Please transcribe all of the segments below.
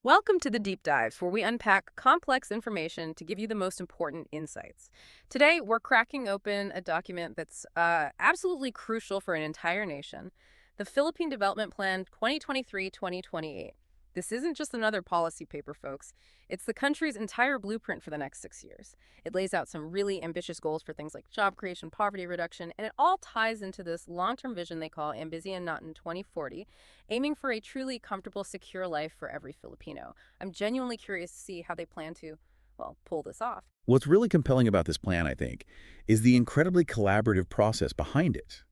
Welcome to the Deep Dive, where we unpack complex information to give you the most important insights. Today, we're cracking open a document that's absolutely crucial for an entire nation, the Philippine Development Plan 2023-2028. This isn't just another policy paper, folks. It's the country's entire blueprint for the next 6 years. It lays out some really ambitious goals for things like job creation, poverty reduction, and it all ties into this long-term vision they call AmBisyon Natin 2040, aiming for a truly comfortable, secure life for every Filipino. I'm genuinely curious to see how they plan to, well, pull this off. What's really compelling about this plan, I think, is the incredibly collaborative process behind it.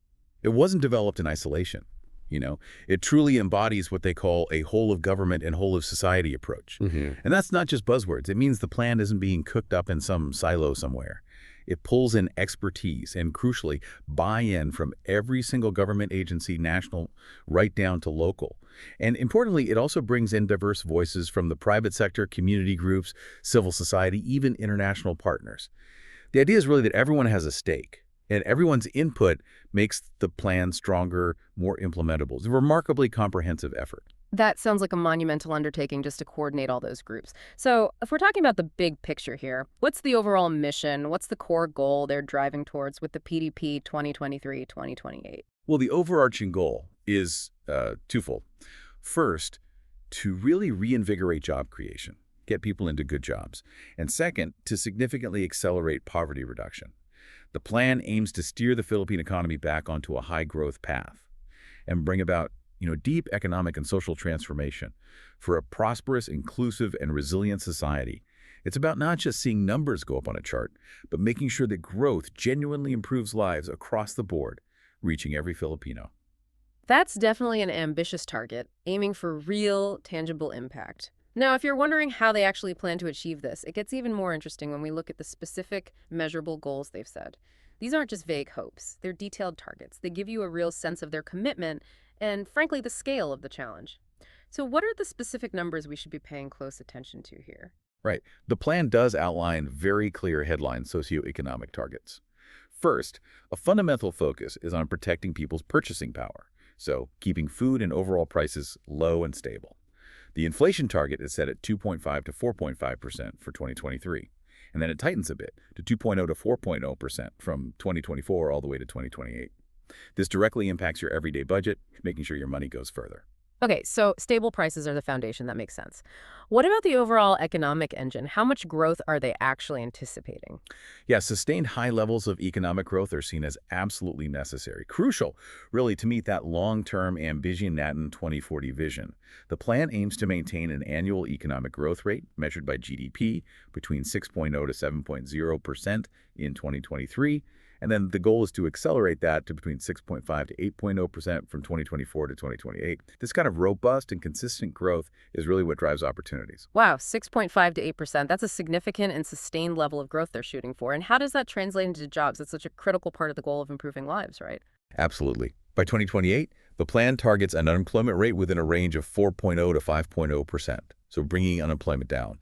It wasn't developed in isolation. It truly embodies what they call a whole of government and whole of society approach. And that's not just buzzwords. It means the plan isn't being cooked up in some silo somewhere. It pulls in expertise and, crucially, buy-in from every single government agency, national, right down to local. And importantly, it also brings in diverse voices from the private sector, community groups, civil society, even international partners. The idea is really that everyone has a stake, and everyone's input makes the plan stronger, more implementable. It's a remarkably comprehensive effort. That sounds like a monumental undertaking just to coordinate all those groups. So if we're talking about the big picture here, what's the overall mission? What's the core goal they're driving towards with the PDP 2023-2028? Well, the overarching goal is twofold. First, to really reinvigorate job creation, get people into good jobs. And second, to significantly accelerate poverty reduction. The plan aims to steer the Philippine economy back onto a high-growth path and bring about deep economic and social transformation for a prosperous, inclusive, and resilient society. It's about not just seeing numbers go up on a chart, but making sure that growth genuinely improves lives across the board, reaching every Filipino. That's definitely an ambitious target, aiming for real, tangible impact. Now, if you're wondering how they actually plan to achieve this, it gets even more interesting when we look at the specific, measurable goals they've set. These aren't just vague hopes. They're detailed targets. They give you a real sense of their commitment and, frankly, the scale of the challenge. So what are the specific numbers we should be paying close attention to here? Right. The plan does outline very clear headline socioeconomic targets. First, a fundamental focus is on protecting people's purchasing power, so keeping food and overall prices low and stable. The inflation target is set at 2.5 to 4.5% for 2023, and then it tightens a bit to 2.0 to 4.0% from 2024 all the way to 2028. This directly impacts your everyday budget, making sure your money goes further. Okay, so stable prices are the foundation. That makes sense. What about the overall economic engine? How much growth are they actually anticipating? Yeah, sustained high levels of economic growth are seen as absolutely necessary, crucial, really, to meet that long-term AmBisyon Natin 2040 vision. The plan aims to maintain an annual economic growth rate measured by GDP between 6.0 to 7.0% in 2023, and then the goal is to accelerate that to between 6.5 to 8.0% from 2024 to 2028. This kind of robust and consistent growth is really what drives opportunities. Wow, 6.5 to 8%. That's a significant and sustained level of growth they're shooting for. And how does that translate into jobs? It's such a critical part of the goal of improving lives, right? Absolutely. By 2028, the plan targets an unemployment rate within a range of 4.0 to 5.0%, so bringing unemployment down.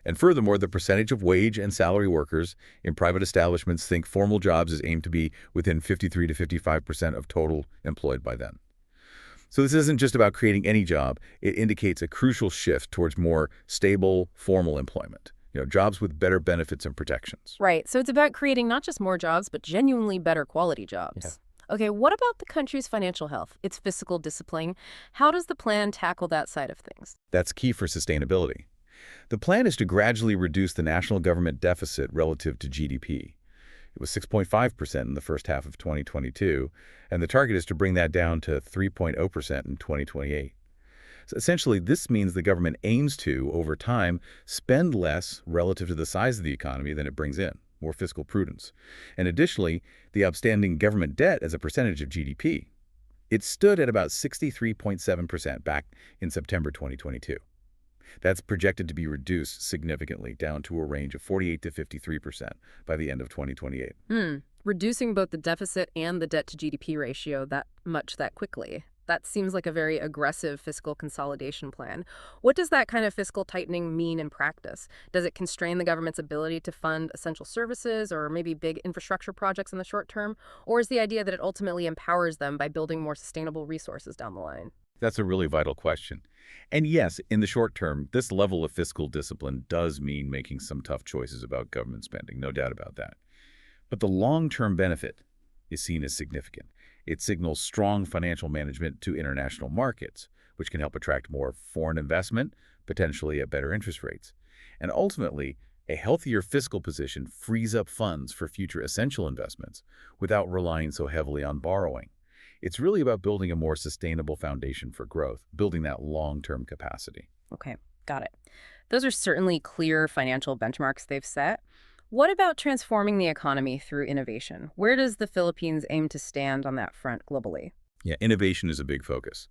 And furthermore, the percentage of wage and salary workers in private establishments think formal jobs is aimed to be within 53 to 55% of total employed by then. So this isn't just about creating any job. It indicates a crucial shift towards more stable, formal employment. Jobs with better benefits and protections. Right. So it's about creating not just more jobs, but genuinely better quality jobs. Okay, what about the country's financial health, its fiscal discipline? How does the plan tackle that side of things? That's key for sustainability. The plan is to gradually reduce the national government deficit relative to GDP. It was 6.5% in the first half of 2022, and the target is to bring that down to 3.0% in 2028. So essentially, this means the government aims to, over time, spend less relative to the size of the economy than it brings in, more fiscal prudence. And additionally, the outstanding government debt as a percentage of GDP. It stood at about 63.7% back in September 2022. That's projected to be reduced significantly down to a range of 48 to 53% by the end of 2028. Reducing both the deficit and the debt to GDP ratio that quickly. That seems like a very aggressive fiscal consolidation plan. What does that kind of fiscal tightening mean in practice? Does it constrain the government's ability to fund essential services or maybe big infrastructure projects in the short term? Or is the idea that it ultimately empowers them by building more sustainable resources down the line? That's a really vital question. And yes, in the short term, this level of fiscal discipline does mean making some tough choices about government spending, no doubt about that. But the long-term benefit is seen as significant. It signals strong financial management to international markets, which can help attract more foreign investment, potentially at better interest rates. And ultimately, a healthier fiscal position frees up funds for future essential investments without relying so heavily on borrowing. It's really about building a more sustainable foundation for growth, building that long-term capacity. Okay, got it. Those are certainly clear financial benchmarks they've set. What about transforming the economy through innovation? Where does the Philippines aim to stand on that front globally? Yeah, innovation is a big focus.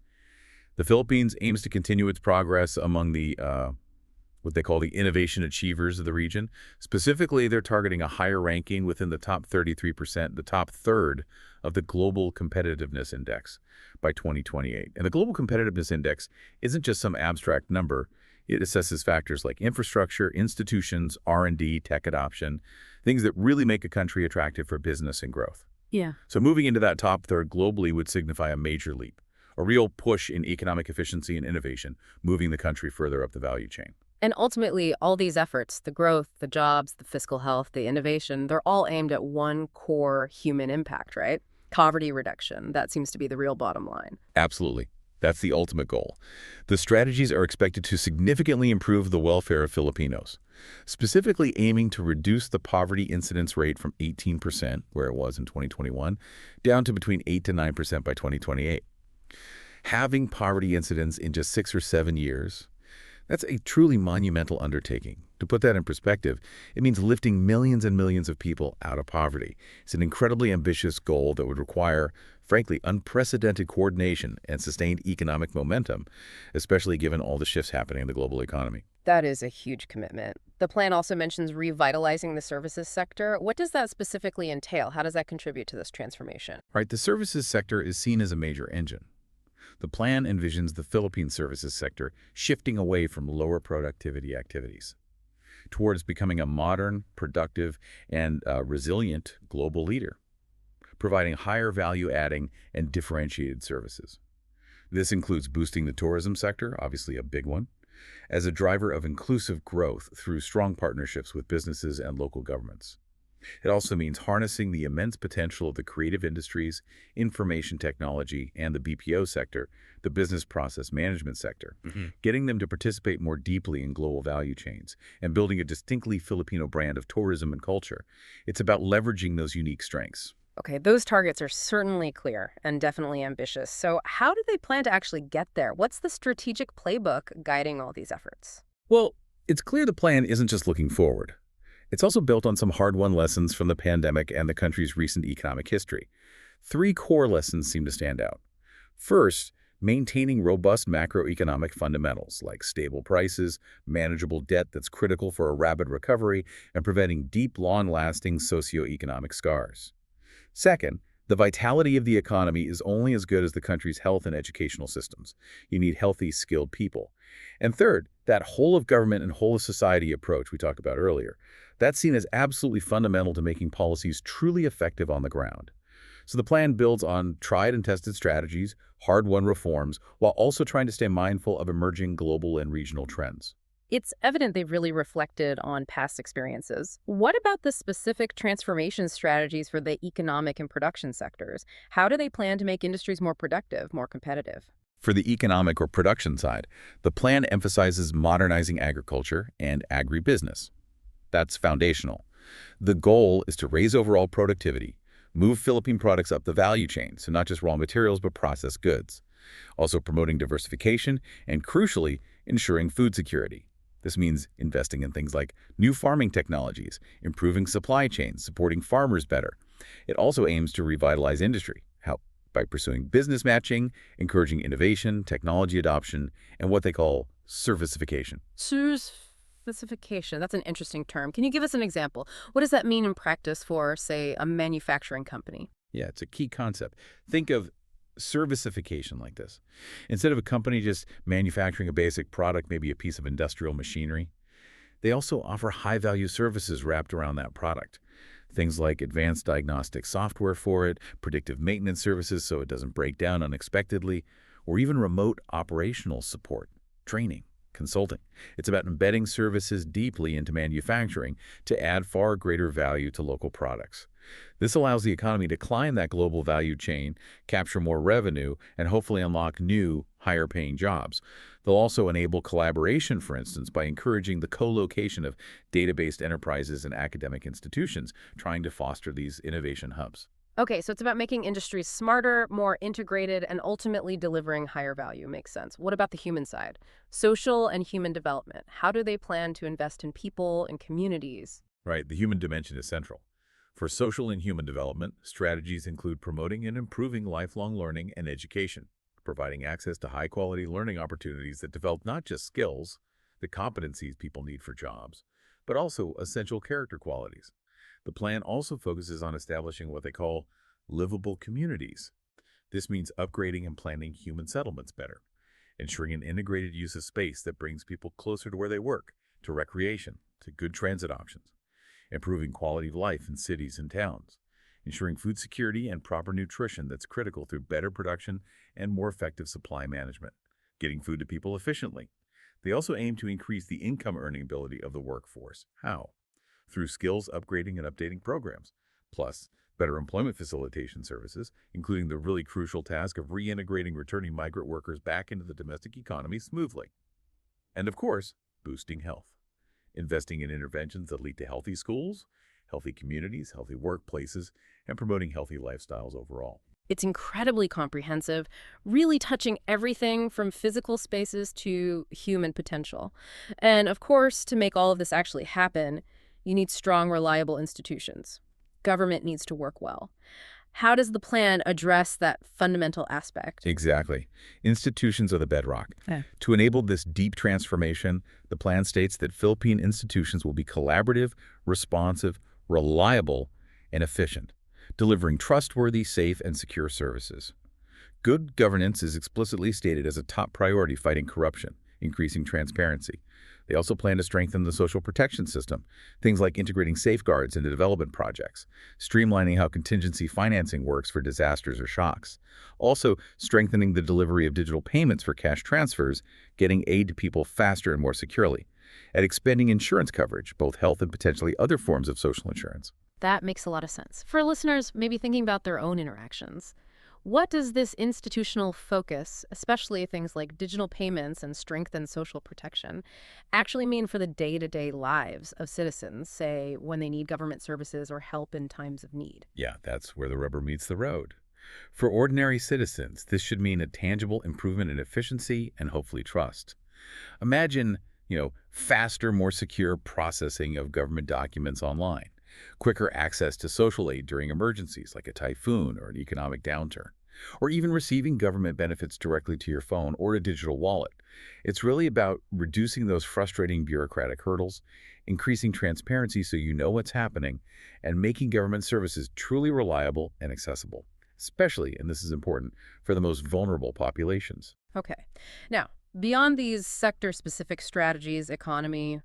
The Philippines aims to continue its progress among the what they call the innovation achievers of the region. Specifically, they're targeting a higher ranking within the top 33%, the top third of the Global Competitiveness Index by 2028. And the Global Competitiveness Index isn't just some abstract number. It assesses factors like infrastructure, institutions, R&D, tech adoption, things that really make a country attractive for business and growth. Yeah. So moving into that top third globally would signify a major leap, a real push in economic efficiency and innovation, moving the country further up the value chain. And ultimately, all these efforts, the growth, the jobs, the fiscal health, the innovation, they're all aimed at one core human impact, right? Poverty reduction. That seems to be the real bottom line. Absolutely. That's the ultimate goal. The strategies are expected to significantly improve the welfare of Filipinos, specifically aiming to reduce the poverty incidence rate from 18%, where it was in 2021, down to between 8 to 9% by 2028. Having poverty incidence in just 6 or 7 years, that's a truly monumental undertaking. To put that in perspective, it means lifting millions and millions of people out of poverty. It's an incredibly ambitious goal that would require, frankly, unprecedented coordination and sustained economic momentum, especially given all the shifts happening in the global economy. That is a huge commitment. The plan also mentions revitalizing the services sector. What does that specifically entail? How does that contribute to this transformation? Right, the services sector is seen as a major engine. The plan envisions the Philippine services sector shifting away from lower productivity activities towards becoming a modern, productive, and resilient global leader, providing higher value-adding and differentiated services. This includes boosting the tourism sector, obviously a big one, as a driver of inclusive growth through strong partnerships with businesses and local governments. It also means harnessing the immense potential of the creative industries, information technology, and the BPO sector, the business process management sector, getting them to participate more deeply in global value chains and building a distinctly Filipino brand of tourism and culture. It's about leveraging those unique strengths. Okay, those targets are certainly clear and definitely ambitious. So how do they plan to actually get there? What's the strategic playbook guiding all these efforts? Well, it's clear the plan isn't just looking forward. It's also built on some hard-won lessons from the pandemic and the country's recent economic history. 3 core lessons seem to stand out. First, maintaining robust macroeconomic fundamentals like stable prices, manageable debt that's critical for a rapid recovery, and preventing deep, long-lasting socioeconomic scars. Second, the vitality of the economy is only as good as the country's health and educational systems. You need healthy, skilled people. And third, that whole of government and whole of society approach we talked about earlier, that's seen as absolutely fundamental to making policies truly effective on the ground. So the plan builds on tried and tested strategies, hard-won reforms, while also trying to stay mindful of emerging global and regional trends. It's evident they've really reflected on past experiences. What about the specific transformation strategies for the economic and production sectors? How do they plan to make industries more productive, more competitive? For the economic or production side, the plan emphasizes modernizing agriculture and agribusiness. That's foundational. The goal is to raise overall productivity, move Philippine products up the value chain, so not just raw materials, but processed goods. Also promoting diversification and, crucially, ensuring food security. This means investing in things like new farming technologies, improving supply chains, supporting farmers better. It also aims to revitalize industry. How? By pursuing business matching, encouraging innovation, technology adoption, and what they call servicification. Servicification, that's an interesting term. Can you give us an example? What does that mean in practice for, say, a manufacturing company? Yeah, it's a key concept. Think of servicification like this. Instead of a company just manufacturing a basic product, maybe a piece of industrial machinery, they also offer high-value services wrapped around that product. Things like advanced diagnostic software for it, predictive maintenance services so it doesn't break down unexpectedly, or even remote operational support, training, consulting. It's about embedding services deeply into manufacturing to add far greater value to local products. This allows the economy to climb that global value chain, capture more revenue, and hopefully unlock new, higher-paying jobs. They'll also enable collaboration, for instance, by encouraging the co-location of data-based enterprises and academic institutions, trying to foster these innovation hubs. Okay, so it's about making industries smarter, more integrated, and ultimately delivering higher value. Makes sense. What about the human side? Social and human development. How do they plan to invest in people and communities? Right, the human dimension is central. For social and human development, strategies include promoting and improving lifelong learning and education, providing access to high-quality learning opportunities that develop not just skills, the competencies people need for jobs, but also essential character qualities. The plan also focuses on establishing what they call livable communities. This means upgrading and planning human settlements better, ensuring an integrated use of space that brings people closer to where they work, to recreation, to good transit options, improving quality of life in cities and towns, ensuring food security and proper nutrition that's critical through better production and more effective supply management, getting food to people efficiently. They also aim to increase the income earning ability of the workforce. How? Through skills upgrading and updating programs, plus better employment facilitation services, including the really crucial task of reintegrating returning migrant workers back into the domestic economy smoothly. And of course, boosting health, investing in interventions that lead to healthy schools, healthy communities, healthy workplaces, and promoting healthy lifestyles overall. It's incredibly comprehensive, really touching everything from physical spaces to human potential. And of course, to make all of this actually happen, you need strong, reliable institutions. Government needs to work well. How does the plan address that fundamental aspect? Exactly. Institutions are the bedrock. Yeah. To enable this deep transformation, the plan states that Philippine institutions will be collaborative, responsive, reliable, and efficient, delivering trustworthy, safe, and secure services. Good governance is explicitly stated as a top priority, fighting corruption, increasing transparency. They also plan to strengthen the social protection system, things like integrating safeguards into development projects, streamlining how contingency financing works for disasters or shocks, also strengthening the delivery of digital payments for cash transfers, getting aid to people faster and more securely, and expanding insurance coverage, both health and potentially other forms of social insurance. That makes a lot of sense. For listeners maybe thinking about their own interactions, what does this institutional focus, especially things like digital payments and strengthened social protection, actually mean for the day-to-day lives of citizens, say, when they need government services or help in times of need? Yeah, that's where the rubber meets the road. For ordinary citizens, this should mean a tangible improvement in efficiency and hopefully trust. Imagine, faster, more secure processing of government documents online, quicker access to social aid during emergencies like a typhoon or an economic downturn, or even receiving government benefits directly to your phone or a digital wallet. It's really about reducing those frustrating bureaucratic hurdles, increasing transparency so you know what's happening, and making government services truly reliable and accessible, especially, and this is important, for the most vulnerable populations. Okay. Now, beyond these sector-specific strategies, economy,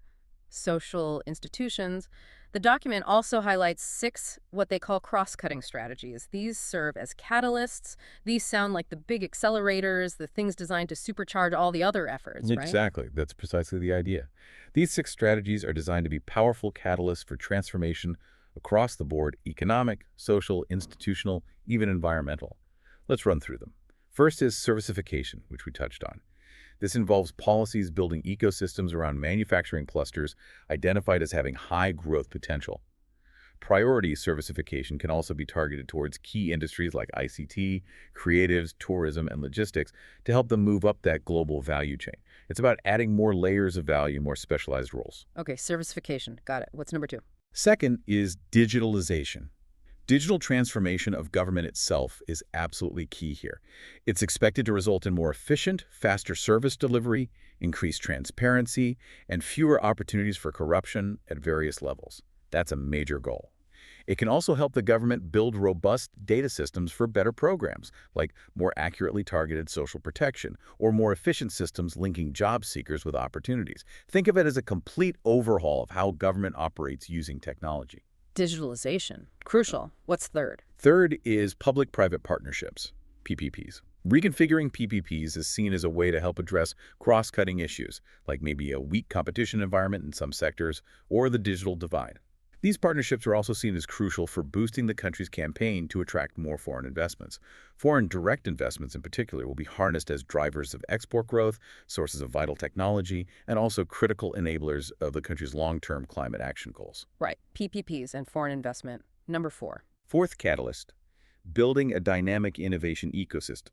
social institutions, the document also highlights 6 what they call cross-cutting strategies. These serve as catalysts. These sound like the big accelerators, the things designed to supercharge all the other efforts, right? Exactly. That's precisely the idea. These 6 strategies are designed to be powerful catalysts for transformation across the board: economic, social, institutional, even environmental. Let's run through them. First is servicification, which we touched on. This involves policies building ecosystems around manufacturing clusters identified as having high growth potential. Priority servicification can also be targeted towards key industries like ICT, creatives, tourism, and logistics to help them move up that global value chain. It's about adding more layers of value, more specialized roles. Okay, servicification. Got it. What's number 2? Second is digitalization. Digital transformation of government itself is absolutely key here. It's expected to result in more efficient, faster service delivery, increased transparency, and fewer opportunities for corruption at various levels. That's a major goal. It can also help the government build robust data systems for better programs, like more accurately targeted social protection, or more efficient systems linking job seekers with opportunities. Think of it as a complete overhaul of how government operates using technology. Digitalization. Crucial. What's third? Third is public-private partnerships, PPPs. Reconfiguring PPPs is seen as a way to help address cross-cutting issues, like maybe a weak competition environment in some sectors or the digital divide. These partnerships are also seen as crucial for boosting the country's campaign to attract more foreign investments. Foreign direct investments in particular will be harnessed as drivers of export growth, sources of vital technology, and also critical enablers of the country's long-term climate action goals. Right. PPPs and foreign investment. Number 4. Fourth catalyst, building a dynamic innovation ecosystem.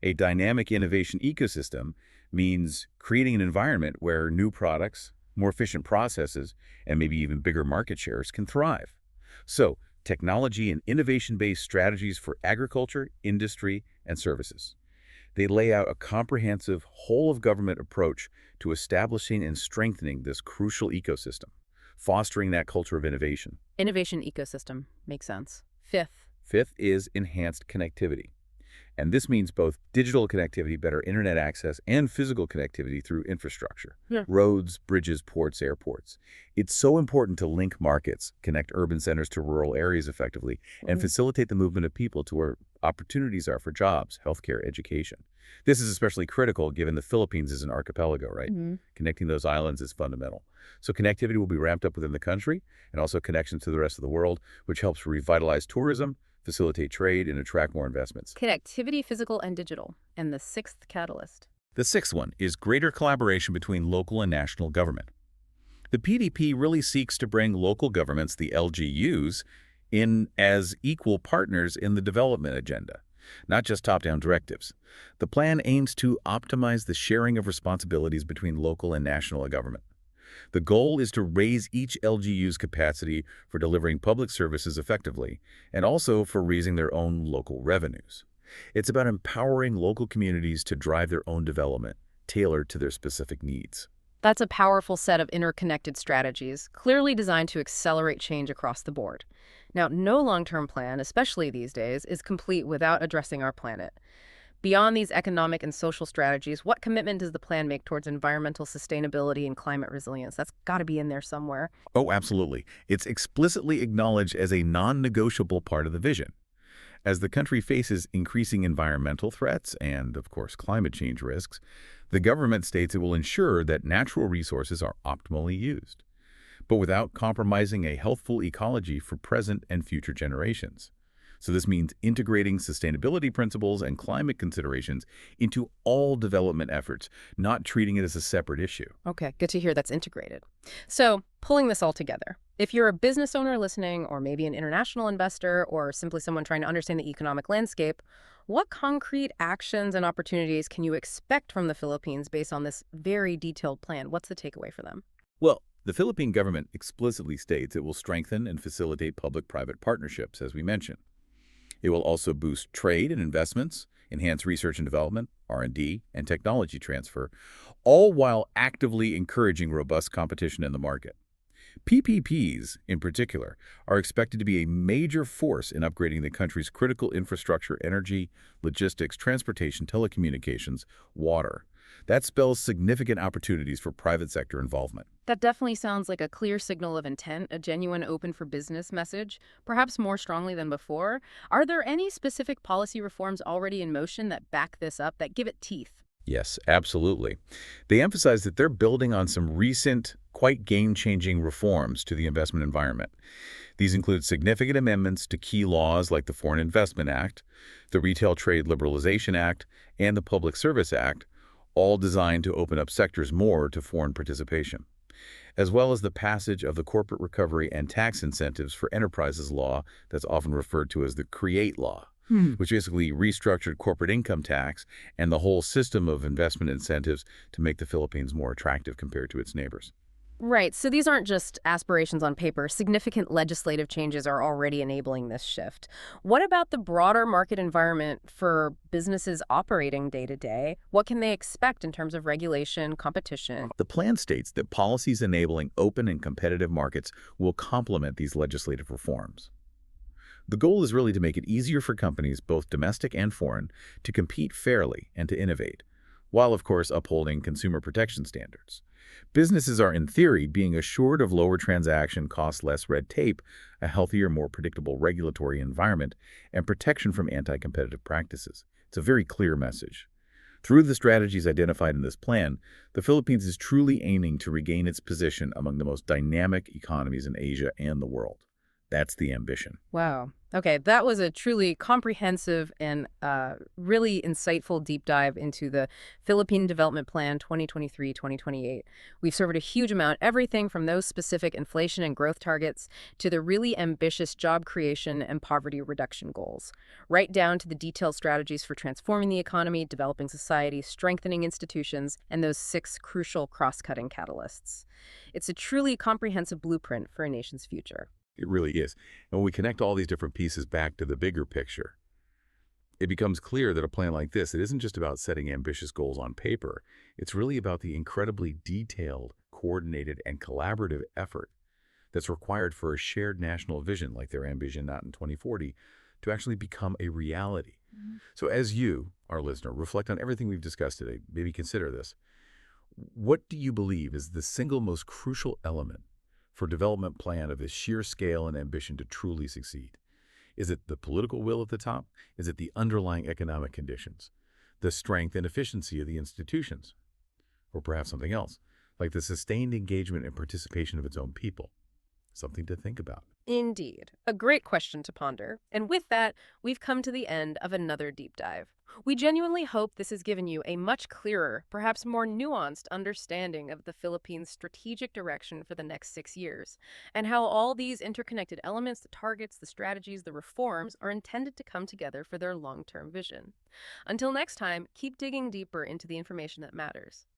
A dynamic innovation ecosystem means creating an environment where new products, more efficient processes, and maybe even bigger market shares can thrive. So, technology and innovation-based strategies for agriculture, industry, and services. They lay out a comprehensive, whole-of-government approach to establishing and strengthening this crucial ecosystem, fostering that culture of innovation. Innovation ecosystem. Makes sense. 5th. Fifth is enhanced connectivity. And this means both digital connectivity, better internet access, and physical connectivity through infrastructure. Yeah. Roads, bridges, ports, airports. It's so important to link markets, connect urban centers to rural areas effectively, and facilitate the movement of people to where opportunities are for jobs, healthcare, education. This is especially critical given the Philippines is an archipelago, right? Connecting those islands is fundamental. So connectivity will be ramped up within the country and also connections to the rest of the world, which helps revitalize tourism, facilitate trade, and attract more investments. Connectivity, physical and digital. And the 6th catalyst. The sixth one is greater collaboration between local and national government. The PDP really seeks to bring local governments, the LGUs, in as equal partners in the development agenda, not just top-down directives. The plan aims to optimize the sharing of responsibilities between local and national government. The goal is to raise each LGU's capacity for delivering public services effectively and also for raising their own local revenues. It's about empowering local communities to drive their own development, tailored to their specific needs. That's a powerful set of interconnected strategies, clearly designed to accelerate change across the board. Now, no long-term plan, especially these days, is complete without addressing our planet. Beyond these economic and social strategies, what commitment does the plan make towards environmental sustainability and climate resilience? That's got to be in there somewhere. Oh, absolutely. It's explicitly acknowledged as a non-negotiable part of the vision. As the country faces increasing environmental threats and, of course, climate change risks, the government states it will ensure that natural resources are optimally used, but without compromising a healthful ecology for present and future generations. So this means integrating sustainability principles and climate considerations into all development efforts, not treating it as a separate issue. Okay, good to hear that's integrated. So, pulling this all together, if you're a business owner listening, or maybe an international investor, or simply someone trying to understand the economic landscape, what concrete actions and opportunities can you expect from the Philippines based on this very detailed plan? What's the takeaway for them? Well, the Philippine government explicitly states it will strengthen and facilitate public-private partnerships, as we mentioned. It will also boost trade and investments, enhance research and development, R&D, and technology transfer, all while actively encouraging robust competition in the market. PPPs, in particular, are expected to be a major force in upgrading the country's critical infrastructure, energy, logistics, transportation, telecommunications, water. That spells significant opportunities for private sector involvement. That definitely sounds like a clear signal of intent, a genuine open for business message, perhaps more strongly than before. Are there any specific policy reforms already in motion that back this up, that give it teeth? Yes, absolutely. They emphasize that they're building on some recent, quite game-changing reforms to the investment environment. These include significant amendments to key laws like the Foreign Investment Act, the Retail Trade Liberalization Act, and the Public Service Act, all designed to open up sectors more to foreign participation, as well as the passage of the Corporate Recovery and Tax Incentives for Enterprises Law that's often referred to as the CREATE Law, which basically restructured corporate income tax and the whole system of investment incentives to make the Philippines more attractive compared to its neighbors. Right, so these aren't just aspirations on paper. Significant legislative changes are already enabling this shift. What about the broader market environment for businesses operating day to day? What can they expect in terms of regulation, competition? The plan states that policies enabling open and competitive markets will complement these legislative reforms. The goal is really to make it easier for companies, both domestic and foreign, to compete fairly and to innovate, while, of course, upholding consumer protection standards. Businesses are, in theory, being assured of lower transaction costs, less red tape, a healthier, more predictable regulatory environment, and protection from anti-competitive practices. It's a very clear message. Through the strategies identified in this plan, the Philippines is truly aiming to regain its position among the most dynamic economies in Asia and the world. That's the ambition. Wow. Okay, that was a truly comprehensive and really insightful deep dive into the Philippine Development Plan 2023-2028. We've covered a huge amount, everything from those specific inflation and growth targets to the really ambitious job creation and poverty reduction goals, right down to the detailed strategies for transforming the economy, developing society, strengthening institutions, and those 6 crucial cross-cutting catalysts. It's a truly comprehensive blueprint for a nation's future. It really is. And when we connect all these different pieces back to the bigger picture, it becomes clear that a plan like this, it isn't just about setting ambitious goals on paper. It's really about the incredibly detailed, coordinated, and collaborative effort that's required for a shared national vision like their AmBisyon Natin 2040 to actually become a reality. So as you, our listener, reflect on everything we've discussed today, maybe consider this. What do you believe is the single most crucial element for development plan of this sheer scale and ambition to truly succeed? Is it the political will at the top? Is it the underlying economic conditions? The strength and efficiency of the institutions? Or perhaps something else, like the sustained engagement and participation of its own people? Something to think about. Indeed. A great question to ponder. And with that, we've come to the end of another deep dive. We genuinely hope this has given you a much clearer, perhaps more nuanced understanding of the Philippines' strategic direction for the next 6 years, and how all these interconnected elements, the targets, the strategies, the reforms, are intended to come together for their long-term vision. Until next time, keep digging deeper into the information that matters.